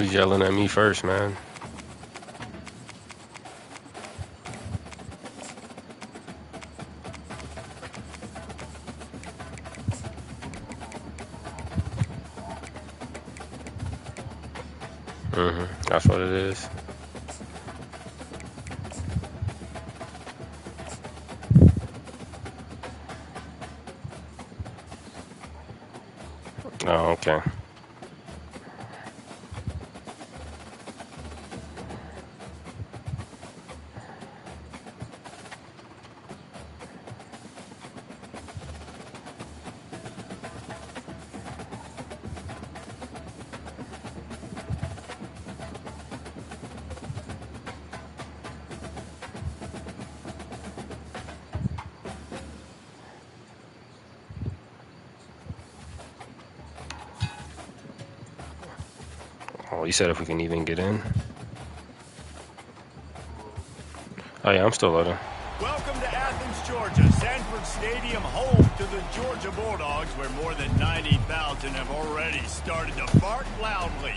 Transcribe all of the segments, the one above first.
he's yelling at me first, man. That's what it is. Oh, okay. Oh, you said if we can even get in. Oh yeah, I'm still loading. Welcome to Athens, Georgia. Sanford Stadium, home to the Georgia Bulldogs, where more than 90,000 have already started to bark loudly.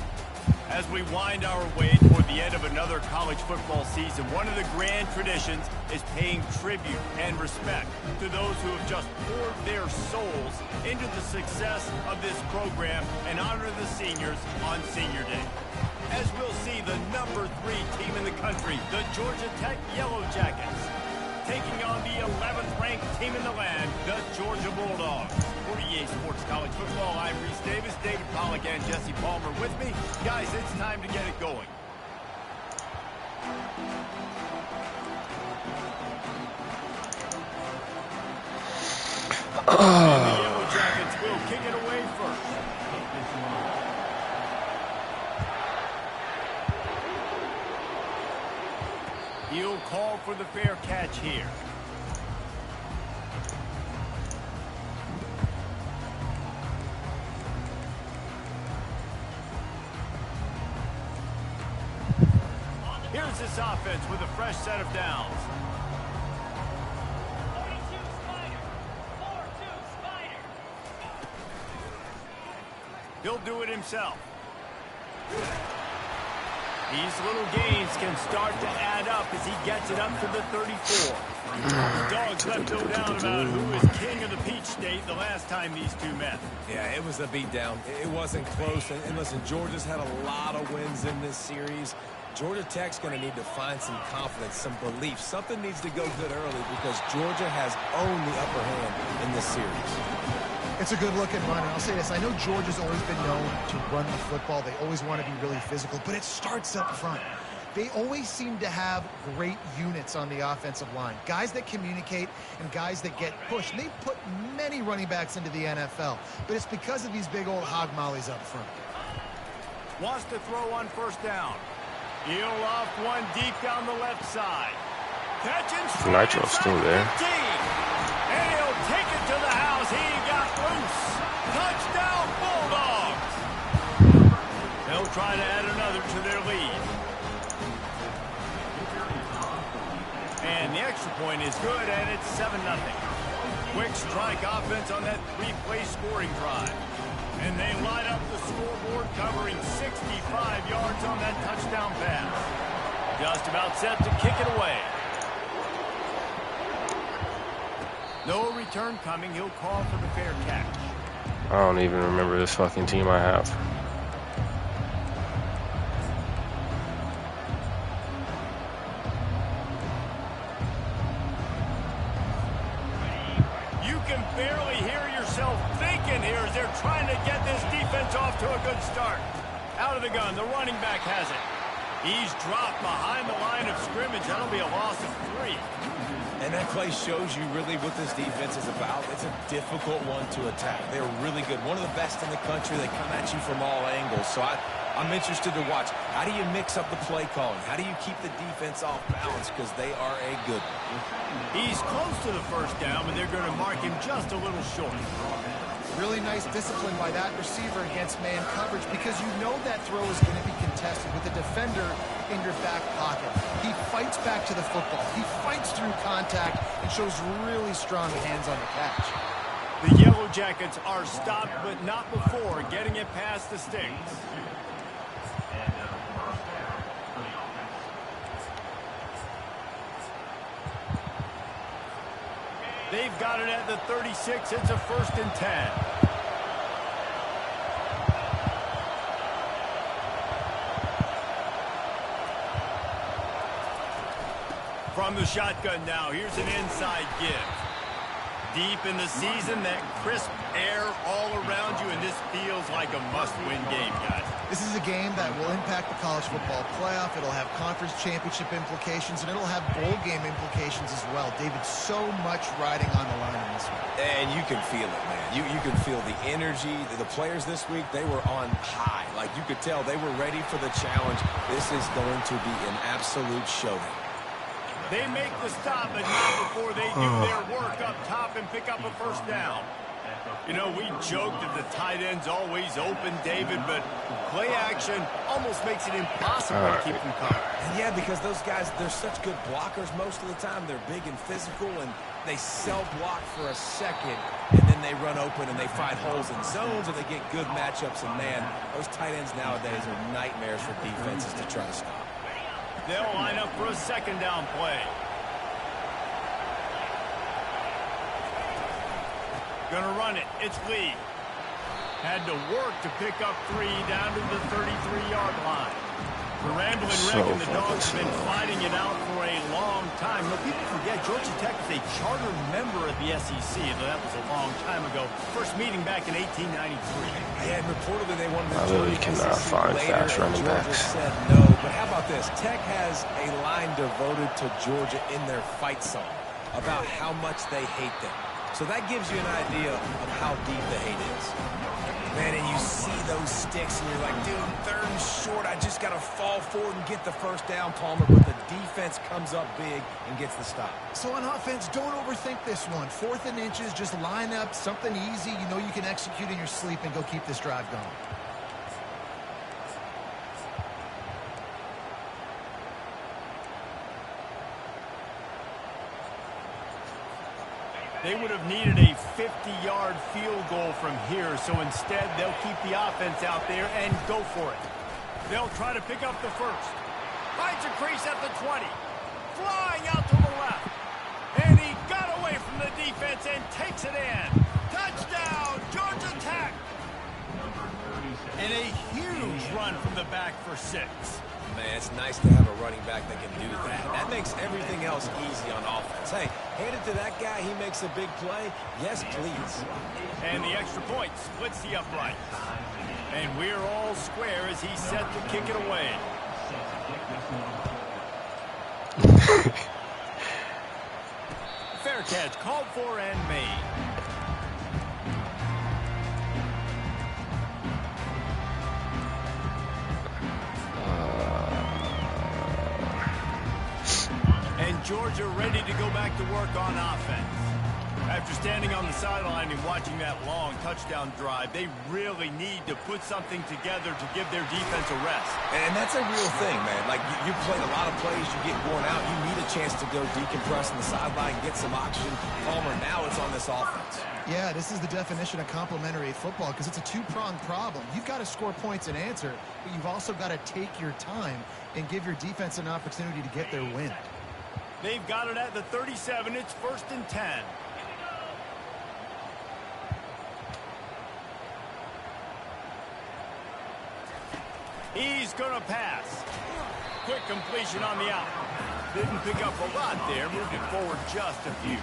As we wind our way toward the end of another college football season, one of the grand traditions is paying tribute and respect to those who have just poured their souls into the success of this program and honor the seniors on Senior Day. As we'll see the number 3 team in the country, the Georgia Tech Yellow Jackets, taking on the 11th ranked team in the land, the Georgia Bulldogs. For EA Sports College Football, I'm Reese Davis, David Pollack, and Jesse Palmer with me. Guys, it's time to get it going. And the Yellow Jackets will kick it away first. He'll call for the fair catch here. Here's this offense with a fresh set of downs. 42 Spider. 4-2 Spider. He'll do it himself. These little gains can start to add up as he gets it up to the 34. The Dogs left no doubt about who is king of the Peach State the last time these two met. Yeah, it was a beatdown. It wasn't close. And listen, Georgia's had a lot of wins in this series. Georgia Tech's going to need to find some confidence, some belief. Something needs to go good early because Georgia has owned the upper hand in this series. It's a good-looking run, and I'll say this. I know Georgia's always been known to run the football. They always want to be really physical, but it starts up front. They always seem to have great units on the offensive line, guys that communicate and guys that get pushed. And they've put many running backs into the NFL, but it's because of these big old hog mollies up front. Wants to throw on first down. He'll off one deep down the left side. Catch and strike. Nitro's still there. 15. And he'll take it to the house. He got loose. Touchdown, Bulldogs. They'll try to add another to their lead. And the extra point is good, and it's 7-0. Quick strike offense on that 3-play scoring drive. And they line up the scoreboard, covering 65 yards on that touchdown pass. Just about set to kick it away. No return coming. He'll call for the fair catch. I don't even remember this fucking team I have. You can barely hear yourself thinking here as they're trying to get this defense off to a good start. Out of the gun, the running back has it. He's dropped behind the line of scrimmage. That'll be a loss of 3. And that play shows you really what this defense is about. It's a difficult one to attack. They're really good. One of the best in the country. They come at you from all angles. So I'm interested to watch. How do you mix up the play calling? How do you keep the defense off balance? Because they are a good one. He's close to the first down, but they're going to mark him just a little short. Really nice discipline by that receiver against man coverage because you know that throw is going to be contested with the defender in your back pocket. He fights back to the football. He fights through contact and shows really strong hands on the catch. The Yellow Jackets are stopped, but not before getting it past the sticks. They've got it at the 36. It's a 1st and 10. From the shotgun now, here's an inside give. Deep in the season, that crisp air all around you, and this feels like a must-win game, guys. This is a game that will impact the college football playoff. It'll have conference championship implications, and it'll have bowl game implications as well. David, so much riding on the line in this one. And you can feel it, man. You can feel the energy. The players this week, they were on high. Like, you could tell they were ready for the challenge. This is going to be an absolute showdown. They make the stop, but not before they do their work up top and pick up a 1st down. You know, we joked that the tight end's always open, David, but play action almost makes it impossible to keep them covered. And yeah, because those guys, they're such good blockers most of the time. They're big and physical, and they self-block for a second, and then they run open and they find holes in zones, and they get good matchups. And, man, those tight ends nowadays are nightmares for defenses to try to stop. They'll line up for a 2nd down play. Gonna run it. It's Lee. Had to work to pick up 3 down to the 33-yard line. The Rambling Wreck and the Dogs have been fighting it out for a long time. Look, people forget Georgia Tech is a charter member of the SEC. That was a long time ago. First meeting back in 1893. Yeah, and reportedly they wanted to I join really the cannot SEC find later, fast running Georgia backs. said no. But how about this? Tech has a line devoted to Georgia in their fight song about how much they hate them. So that gives you an idea of how deep the hate is. Man, and you see those sticks, and you're like, dude, 3rd and short, I just got to fall forward and get the 1st down, Palmer. But the defense comes up big and gets the stop. So on offense, don't overthink this one. 4th and inches, just line up something easy you know you can execute in your sleep and go keep this drive going. They would have needed a 50-yard field goal from here, so instead they'll keep the offense out there and go for it. They'll try to pick up the 1st. Finds a crease at the 20. Flying out to the left. And he got away from the defense and takes it in. Touchdown, Georgia Tech. And a huge run from the back for 6. Man, it's nice to have a running back that can do that. That makes everything else easy on offense. Hey, hand it to that guy. He makes a big play. Yes, please. And the extra point splits the upright. And we're all square as he's set to kick it away. Fair catch called for and made. And Georgia ready to go back to work on offense. After standing on the sideline and watching that long touchdown drive, they really need to put something together to give their defense a rest. And that's a real thing, man. Like, you play a lot of plays, you get worn out, you need a chance to go decompress on the sideline, get some oxygen. Palmer, now it's on this offense. Yeah, this is the definition of complementary football because it's a two-pronged problem. You've got to score points and answer, but you've also got to take your time and give your defense an opportunity to get their win. They've got it at the 37. It's 1st and 10. He's going to pass. Quick completion on the out. Didn't pick up a lot there. Moved it forward just a few.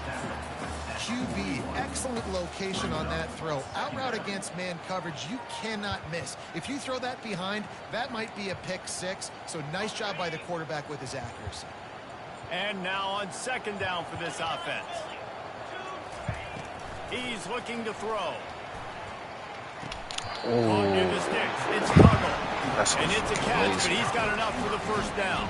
QB, excellent location on that throw. Out route against man coverage, you cannot miss. If you throw that behind, that might be a pick 6. So nice job by the quarterback with his accuracy. And now on 2nd down for this offense. He's looking to throw. On near the sticks. It's Tuggle. And it's a catch, but he's got enough for the 1st down.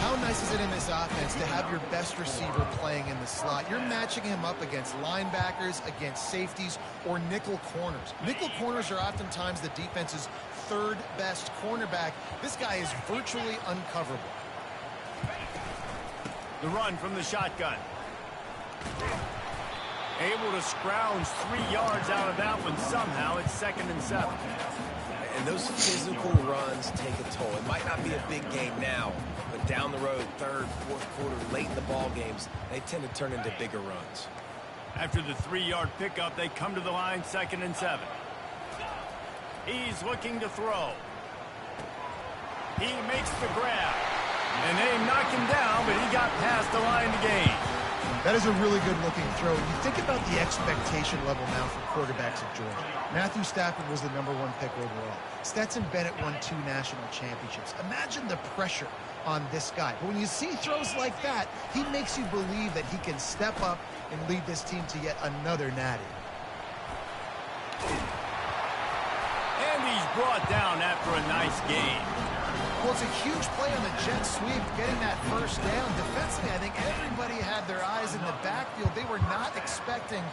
How nice is it in this offense to have your best receiver playing in the slot? You're matching him up against linebackers, against safeties, or nickel corners. Nickel corners are oftentimes the defense's 3rd best cornerback. This guy is virtually uncoverable. The run from the shotgun. Able to scrounge 3 yards out of that one somehow. It's 2nd and 7. And those physical runs take a toll. It might not be a big game now, but down the road, third, fourth quarter, late in the ball games, they tend to turn into bigger runs. After the 3-yard pickup, they come to the line, 2nd and 7. He's looking to throw. He makes the grab. And they knock him down, but he got past the line to gain. That is a really good-looking throw. You think about the expectation level now for quarterbacks at Georgia. Matthew Stafford was the #1 pick overall. Stetson Bennett won 2 national championships. Imagine the pressure on this guy. But when you see throws like that, he makes you believe that he can step up and lead this team to yet another natty. And he's brought down after a nice game. Well, it's a huge play on the jet sweep, getting that first down. Defensively, I think everybody had their eyes in the backfield. They were not expecting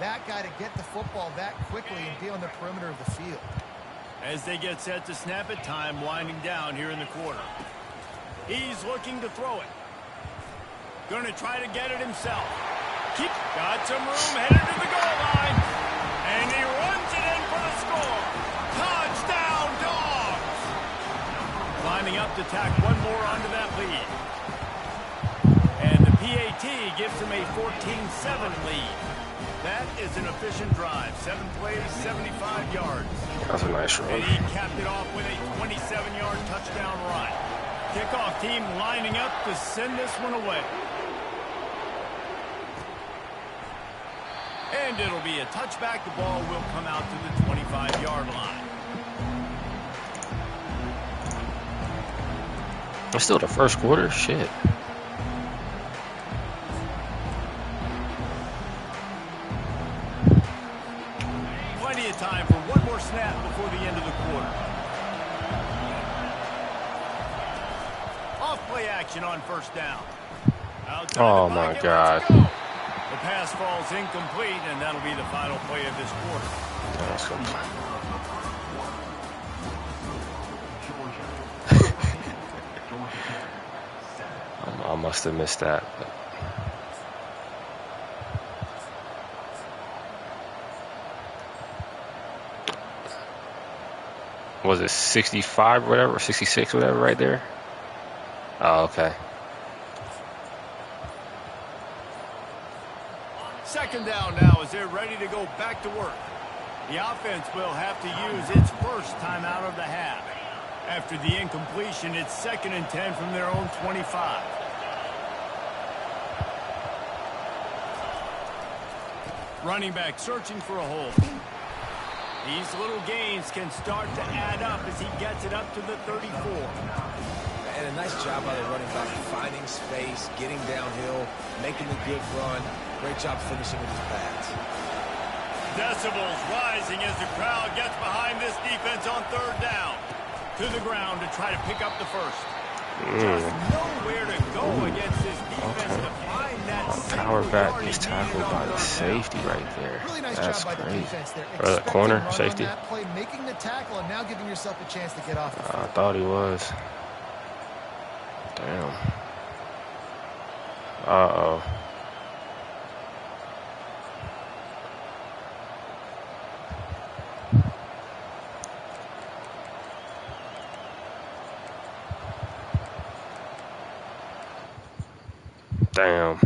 that guy to get the football that quickly and be on the perimeter of the field. As they get set to snap it, time winding down here in the quarter. He's looking to throw it. Going to try to get it himself. Got some room, headed to the goal line. And he runs it in for the score. Touchdown, Dogs! Lining up to tack one more onto that lead. And the PAT gives him a 14-7 lead. That is an efficient drive. 7 plays, 75 yards. That's a nice run. And he capped it off with a 27-yard touchdown run. Kickoff team lining up to send this one away. And it'll be a touchback. The ball will come out to the 25-yard line. It's still the first quarter? Shit. Plenty of time for one more snap before the end of the quarter. Off-play action on first down. Oh, my God. The pass falls incomplete, and that'll be the final play of this quarter. I must have missed that. But. Was it 65 or whatever, 66 or whatever right there? Oh, okay. Second down now as they're ready to go back to work. The offense will have to use its first timeout of the half. After the incompletion, it's 2nd and 10 from their own 25. Running back searching for a hole. These little gains can start to add up as he gets it up to the 34. And a nice job by the running back, finding space, getting downhill, making a good run. Great job finishing with his pads. Decibels rising as the crowd gets behind this defense on 3rd down. To the ground to try to pick up the first. Just nowhere to go against this defense to find that power back is tackled by the safety right there. Really nice That's job by the crazy. defense there. Or the corner safety. On that play, making the tackle and now giving yourself a chance to get off the field. I thought he was. Damn. Uh-oh. Damn.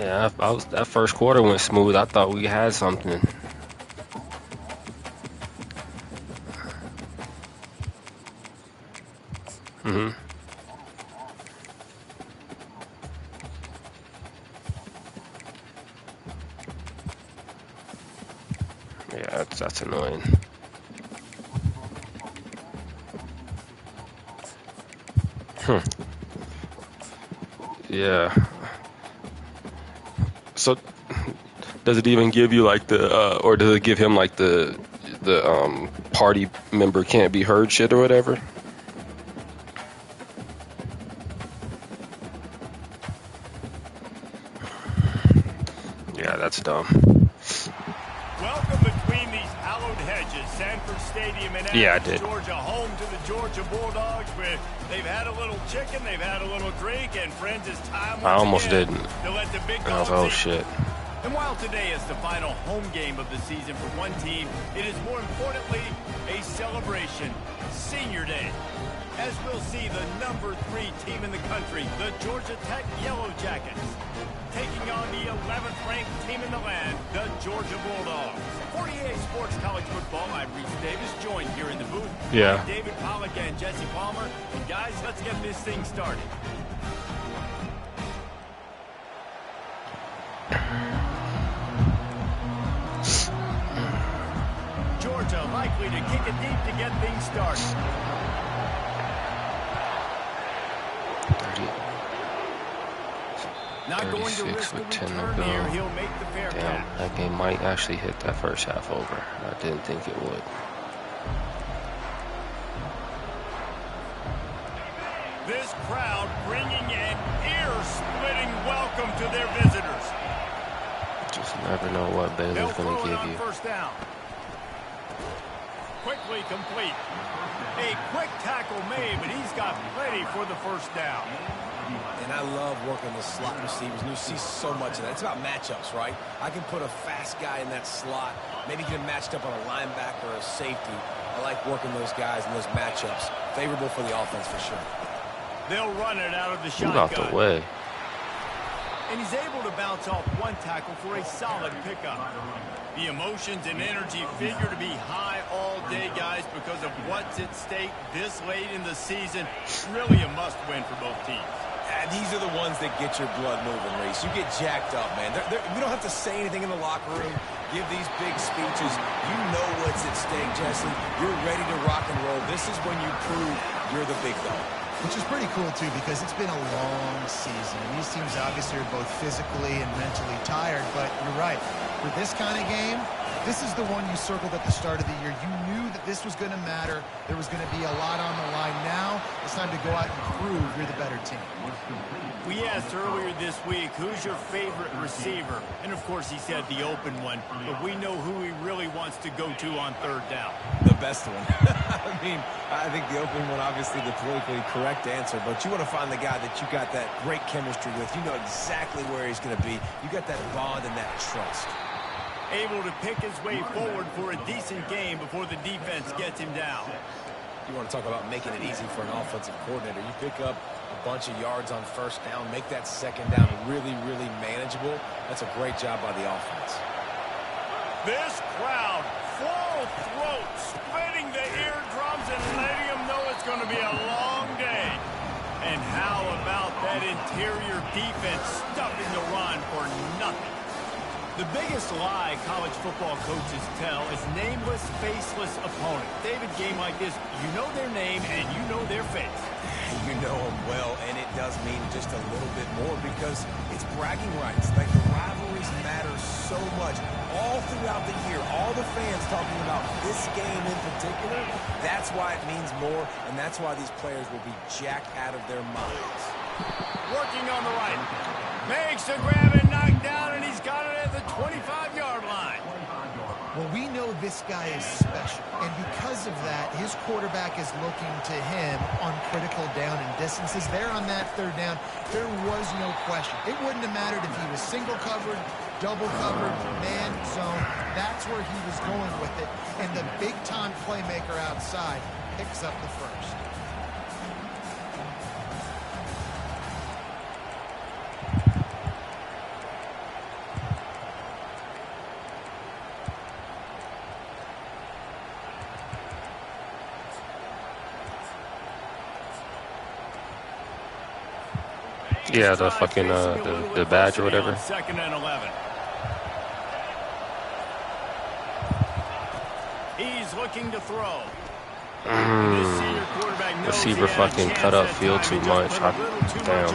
Yeah, that first quarter went smooth. I thought we had something. Hmm. Yeah, that's annoying. Yeah. So does it even give you like or does it give him like the party member can't be heard shit or whatever? Yeah, that's dumb. Welcome between these hallowed hedges, Sanford Stadium in Yeah, I Athens, did. Georgia, home to the Georgia Bulldogs, where they've had a little chicken, they've had a little drink, and friends, it's time I once almost again didn't. to let the big And I was dogs like, oh eat. shit. And while today is the final home game of the season for one team, it is more importantly a celebration, Senior Day. As we'll see the number 3 team in the country, the Georgia Tech Yellow Jackets, taking on the 11th ranked team in the land, the Georgia Bulldogs. 48 Sports College Football, I'm Reese Davis, joined here in the booth Yeah. by David Pollack and Jesse Palmer. And guys, let's get this thing started. Georgia likely to kick it deep to get things started. 30, Not going to 36 risk a with 10 to return go. here. He'll make the fair Damn, catch. that game might actually hit that first half over. I didn't think it would. This crowd bringing an ear-splitting welcome to their visitors. Just never know what They'll Baylor's throw going it to give on you. first down. Quickly complete. A quick tackle made, but he's got plenty for the first down. And I love working the slot receivers. And you see so much of that. It's about matchups, right? I can put a fast guy in that slot, maybe get him matched up on a linebacker or a safety. I like working those guys in those matchups. Favorable for the offense for sure. They'll run it out of the Move out shotgun. the way. And he's able to bounce off one tackle for a solid pickup. The emotions and energy figure to be high all day, guys, because of what's at stake this late in the season. Really a must-win for both teams. These are the ones that get your blood moving, Reese. You get jacked up, man. We don't have to say anything in the locker room, give these big speeches. You know what's at stake, Jesse. You're ready to rock and roll. This is when you prove you're the big dog. Which is pretty cool, too, because it's been a long season. And these teams obviously are both physically and mentally tired, but you're right. For this kind of game, this is the one you circled at the start of the year. You knew that this was going to matter. There was going to be a lot on the line. Now it's time to go out and prove you're the better team. We asked earlier this week, who's your favorite receiver? And, of course, he said the open one. But we know who he really wants to go to on third down. The best one. I mean, I think the open one, obviously the politically correct answer, but you want to find the guy that you got that great chemistry with. You know exactly where he's going to be. You got that bond and that trust. Able to pick his way forward for a decent game before the defense gets him down. You want to talk about making it easy for an offensive coordinator. You pick up a bunch of yards on first down, make that second down really, really manageable. That's a great job by the offense. This crowd, full throat, splitting the eardrums and letting them know it's going to be a long day. And how about that interior defense stuffing the run for nothing? The biggest lie college football coaches tell is nameless, faceless opponent. David, game like this, you know their name and you know their face. You know them well, and it does mean just a little bit more because it's bragging rights. Like the rivalries matter so much all throughout the year. All the fans talking about this game in particular. That's why it means more, and that's why these players will be jacked out of their minds. Working on the right. Makes a grab and knocked down, and he's got it at the 25-yard line. Well, we know this guy is special, and because of that, his quarterback is looking to him on critical down and distances. There on that third down, there was no question. It wouldn't have mattered if he was single covered, double covered, man zone. That's where he was going with it, and the big-time playmaker outside picks up the first. Yeah, the fucking the badge or whatever. Second and 11. He's looking to throw. Receiver fucking cut up field too much. Damn.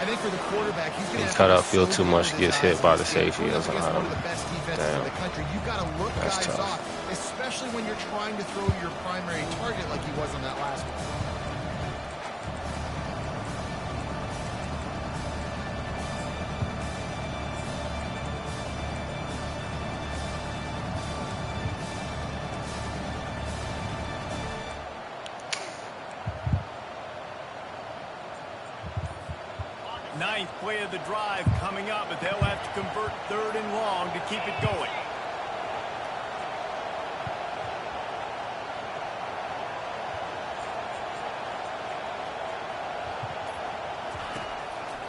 I think for the quarterback, he's going to cut up field too much, gets hit by the safety. That's one of the best defenses in the country. You've got to look guys off, especially when you're trying to throw your primary target like he was on that last one. Ninth play of the drive coming up, but they'll have to convert 3rd and long to keep it going.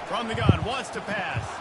From the gun, wants to pass.